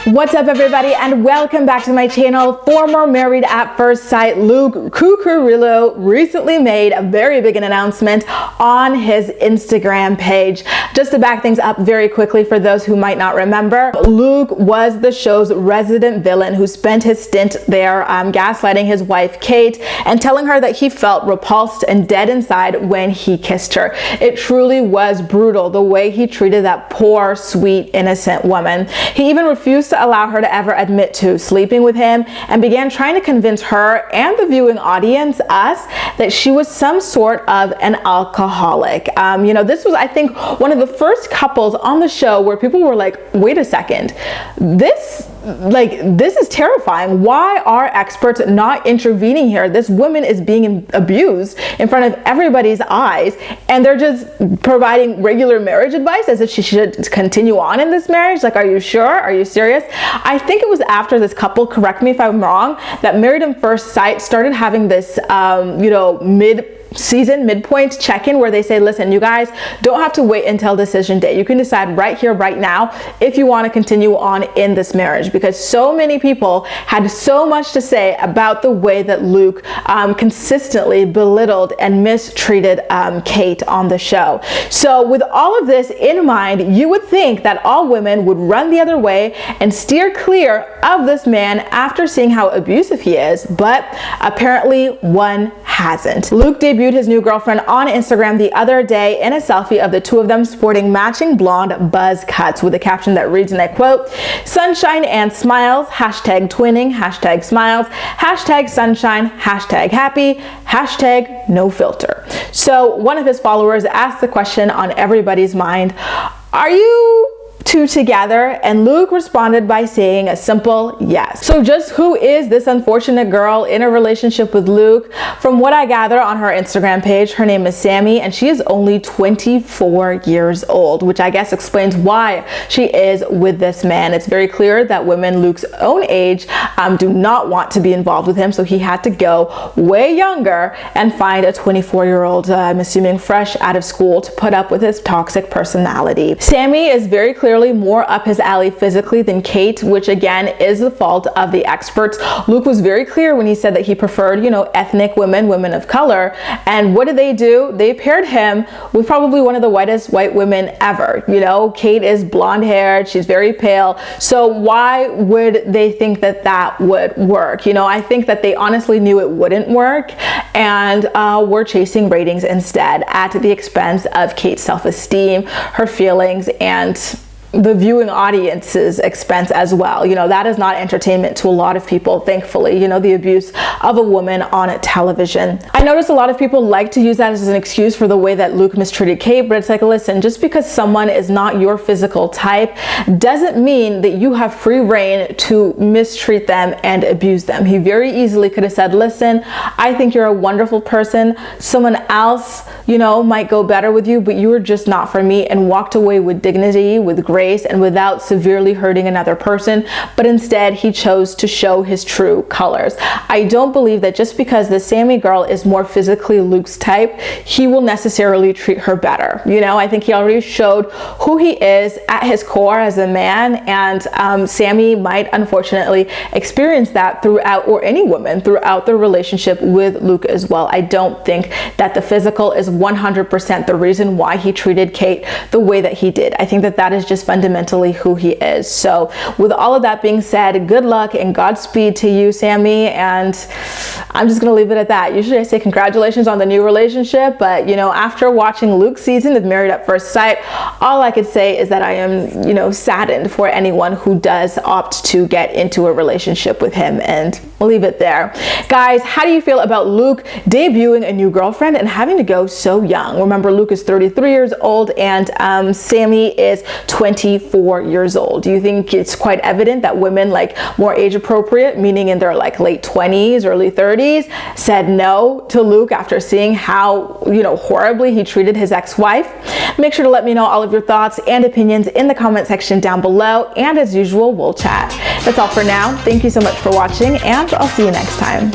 What's up, everybody, and welcome back to my channel. Former Married at First Sight Luke Cucurulo recently made a very big announcement on his Instagram page. Just to back things up very quickly for those who might not remember, Luke was the show's resident villain who spent his stint there gaslighting his wife Kate and telling her that he felt repulsed and dead inside when he kissed her. It truly was brutal the way he treated that poor, sweet, innocent woman. He even refused to allow her to ever admit to sleeping with him and began trying to convince her and the viewing audience, us, that she was some sort of an alcoholic. This was, I think, one of the first couples on the show where people were like, wait a second, this is terrifying. Why are experts not intervening here? This woman is being abused in front of everybody's eyes, and they're just providing regular marriage advice as if she should continue on in this marriage. Like, are you sure? Are you serious? I think it was after this couple, correct me if I'm wrong, that Married at First Sight started having this, mid-season, midpoint check-in where they say, listen, you guys don't have to wait until decision day. You can decide right here, right now, if you want to continue on in this marriage, because so many people had so much to say about the way that Luke consistently belittled and mistreated Kate on the show. So with all of this in mind, you would think that all women would run the other way and steer clear of this man after seeing how abusive he is, but apparently one hasn't. Luke debuted his new girlfriend on Instagram the other day in a selfie of the two of them sporting matching blonde buzz cuts with a caption that reads, and I quote, "Sunshine and smiles, hashtag twinning, hashtag smiles, hashtag sunshine, hashtag happy, hashtag no filter." So one of his followers asked the question on everybody's mind, are you two together? And Luke responded by saying a simple yes. So just who is this unfortunate girl in a relationship with Luke? From what I gather on her Instagram page, her name is Sammy, and she is only 24 years old, which I guess explains why she is with this man. It's very clear that women Luke's own age do not want to be involved with him, so he had to go way younger and find a 24-year-old, I'm assuming fresh out of school, to put up with his toxic personality. Sammy is very clearly more up his alley physically than Kate, which again is the fault of the experts. Luke was very clear when he said that he preferred, ethnic women of color. And what did they do? They paired him with probably one of the whitest white women ever. Kate is blonde haired, she's very pale. So why would they think that that would work? I think that they honestly knew it wouldn't work and were chasing ratings instead at the expense of Kate's self-esteem, her feelings, and the viewing audience's expense as well. That is not entertainment to a lot of people, thankfully, the abuse of a woman on television. I notice a lot of people like to use that as an excuse for the way that Luke mistreated Kate, but it's like, listen, just because someone is not your physical type doesn't mean that you have free reign to mistreat them and abuse them. He very easily could have said, listen, I think you're a wonderful person. Someone else, might go better with you, but you are just not for me, and walked away with dignity, with grace, and without severely hurting another person. But instead, he chose to show his true colors. I don't believe that just because the Sammy girl is more physically Luke's type, he will necessarily treat her better. I think he already showed who he is at his core as a man, and Sammy might unfortunately experience that throughout, or any woman throughout the relationship with Luke as well. I don't think that the physical is 100% the reason why he treated Kate the way that he did. I think that that is just fundamentally who he is. So with all of that being said, good luck and Godspeed to you, Sammy, and I'm just gonna leave it at that. Usually I say congratulations on the new relationship, but after watching Luke's season of Married at First Sight, all I could say is that I am saddened for anyone who does opt to get into a relationship with him, and we'll leave it there. Guys, how do you feel about Luke debuting a new girlfriend and having to go so young? Remember, Luke is 33 years old and Sammy is 24 years old. Do you think it's quite evident that women more age appropriate, meaning in their late 20s, early 30s, said no to Luke after seeing how horribly he treated his ex-wife? Make sure to let me know all of your thoughts and opinions in the comment section down below, and as usual, we'll chat. That's all for now. Thank you so much for watching, and I'll see you next time.